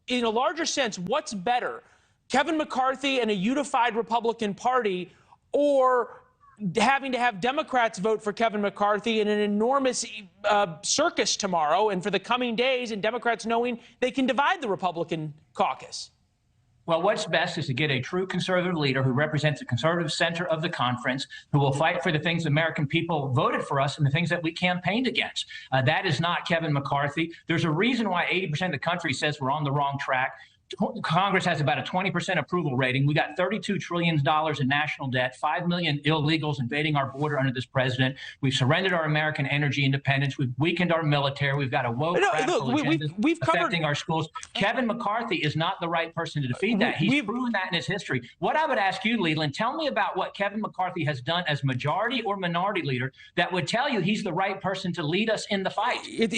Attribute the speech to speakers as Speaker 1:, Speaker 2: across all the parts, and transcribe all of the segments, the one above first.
Speaker 1: in a larger sense, what's better, Kevin McCarthy and a unified Republican Party, or having to have Democrats vote for Kevin McCarthy in an enormous circus tomorrow and for the coming days, and Democrats knowing they can divide the Republican caucus?
Speaker 2: Well, what's best is to get a true conservative leader who represents the conservative center of the conference, who will fight for the things the American people voted for us and the things that we campaigned against. That is not Kevin McCarthy. There's a reason why 80% of the country says we're on the wrong track. Congress has about a 20% approval rating. We got $32 trillion in national debt, 5 million illegals invading our border under this president. We've surrendered our American energy independence. We've weakened our military. We've got a woke radical agenda affecting our schools. Kevin McCarthy is not the right person to defeat that. He's proven that in his history. What I would ask you, Leland, tell me about what Kevin McCarthy has done as majority or minority leader that would tell you he's the right person to lead us in the fight. It's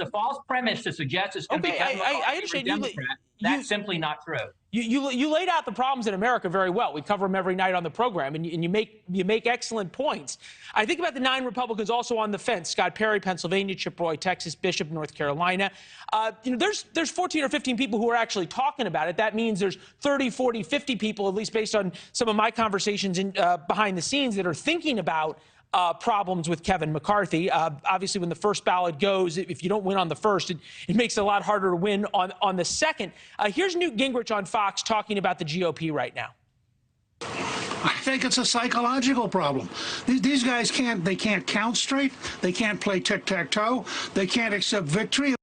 Speaker 2: a false premise to suggest it's going to be Kevin McCarthy.
Speaker 1: I understand.
Speaker 2: That's simply not true.
Speaker 1: You laid out the problems in America very well. We cover them every night on the program, and you make excellent points. I think about the 9 Republicans also on the fence: Scott Perry, Pennsylvania; Chip Roy, Texas; Bishop, North Carolina. There's 14 or 15 people who are actually talking about it. That means there's 30, 40, 50 people, at least based on some of my conversations behind the scenes, that are thinking about problems with Kevin McCarthy. Obviously, when the first ballot goes, if you don't win on the first, it makes it a lot harder to win on the second. Here's Newt Gingrich on Fox talking about the GOP right now.
Speaker 3: I think it's a psychological problem. These guys can't count straight. They can't play tic-tac-toe. They can't accept victory.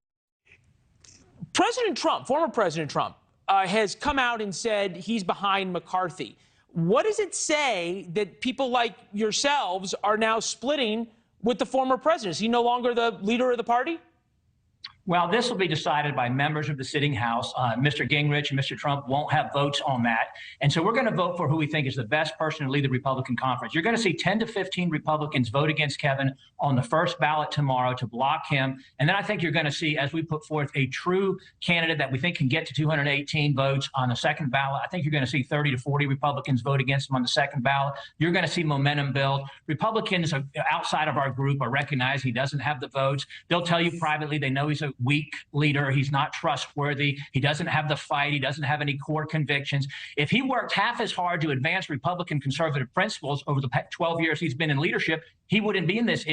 Speaker 1: President Trump, former President Trump, has come out and said he's behind McCarthy. What does it say that people like yourselves are now splitting with the former president? Is he no longer the leader of the party?
Speaker 2: Well, this will be decided by members of the sitting House. Mr. Gingrich and Mr. Trump won't have votes on that. And so we're going to vote for who we think is the best person to lead the Republican conference. You're going to see 10 to 15 Republicans vote against Kevin on the first ballot tomorrow to block him. And then I think you're going to see, as we put forth a true candidate that we think can get to 218 votes on the second ballot, I think you're going to see 30 to 40 Republicans vote against him on the second ballot. You're going to see momentum build. Republicans outside of our group are recognized he doesn't have the votes. They'll tell you privately they know he's a weak leader. He's not trustworthy. He doesn't have the fight. He doesn't have any core convictions. If he worked half as hard to advance Republican conservative principles over the 12 years he's been in leadership, he wouldn't be in this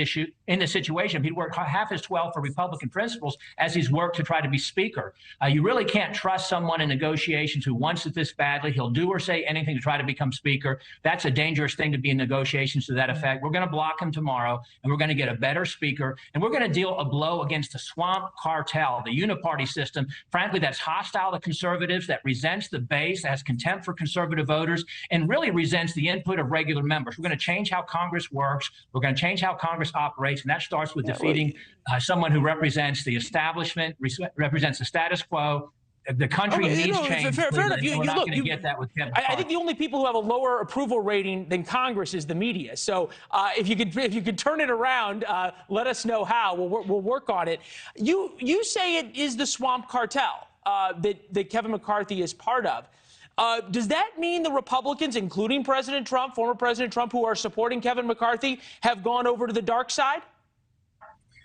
Speaker 2: situation. He'd worked half as well for Republican principles as he's worked to try to be speaker. You really can't trust someone in negotiations who wants it this badly. He'll do or say anything to try to become speaker. That's a dangerous thing to be in negotiations to that effect. We're going to block him tomorrow, and we're going to get a better speaker, and we're going to deal a blow against the swamp cartel, the uniparty system, frankly, that's hostile to conservatives, that resents the base, that has contempt for conservative voters, and really resents the input of regular members. We're going to change how Congress works. We're going to change how Congress operates, and that starts with defeating someone who represents the establishment, represents the status quo. The country needs change.
Speaker 1: Fair enough.
Speaker 2: We're not going to get that with Kevin McCarthy.
Speaker 1: I think the only people who have a lower approval rating than Congress is the media. So if you could turn it around, let us know how. We'll work on it. You say it is the swamp cartel that Kevin McCarthy is part of. Does that mean the Republicans, including President Trump, former President Trump, who are supporting Kevin McCarthy, have gone over to the dark side?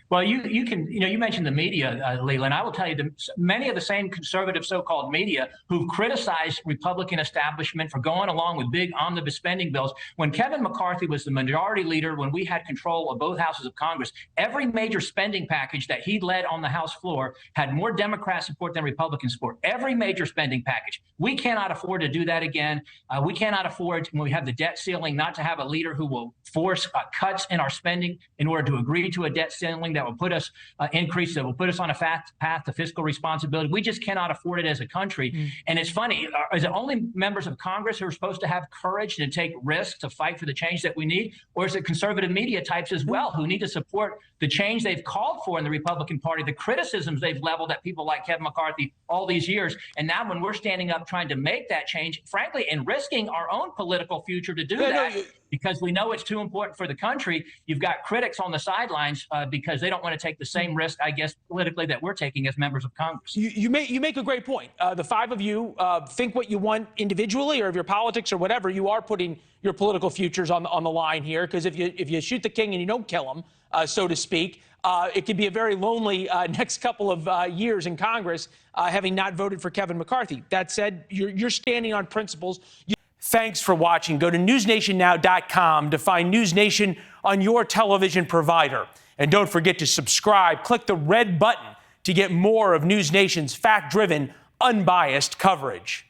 Speaker 2: Well, you mentioned the media, Leland. I will tell you, many of the same conservative so-called media who've criticized Republican establishment for going along with big omnibus spending bills. When Kevin McCarthy was the majority leader, when we had control of both houses of Congress, every major spending package that he led on the House floor had more Democrat support than Republican support. Every major spending package. We cannot afford to do that again. We cannot afford, when we have the debt ceiling, not to have a leader who will force cuts in our spending in order to agree to a debt ceiling that will put us that will put us on a path to fiscal responsibility. We just cannot afford it as a country. And it's funny, is it only members of Congress who are supposed to have courage to take risks to fight for the change that we need? Or is it conservative media types as well who need to support the change they've called for in the Republican Party, the criticisms they've leveled at people like Kevin McCarthy all these years? And now when we're standing up trying to make that change, frankly, and risking our own political future to do that, because we know it's too important for the country, you've got critics on the sidelines because they don't want to take the same risk, I guess, politically that we're taking as members of Congress.
Speaker 1: You make a great point. The five of you think what you want individually, or if your politics or whatever, you are putting your political futures on the line here. Because if you shoot the king and you don't kill him, so to speak, it could be a very lonely next couple of years in Congress, having not voted for Kevin McCarthy. That said, you're standing on principles. Thanks for watching. Go to newsnationnow.com to find NewsNation on your television provider. And don't forget to subscribe. Click the red button to get more of NewsNation's fact-driven, unbiased coverage.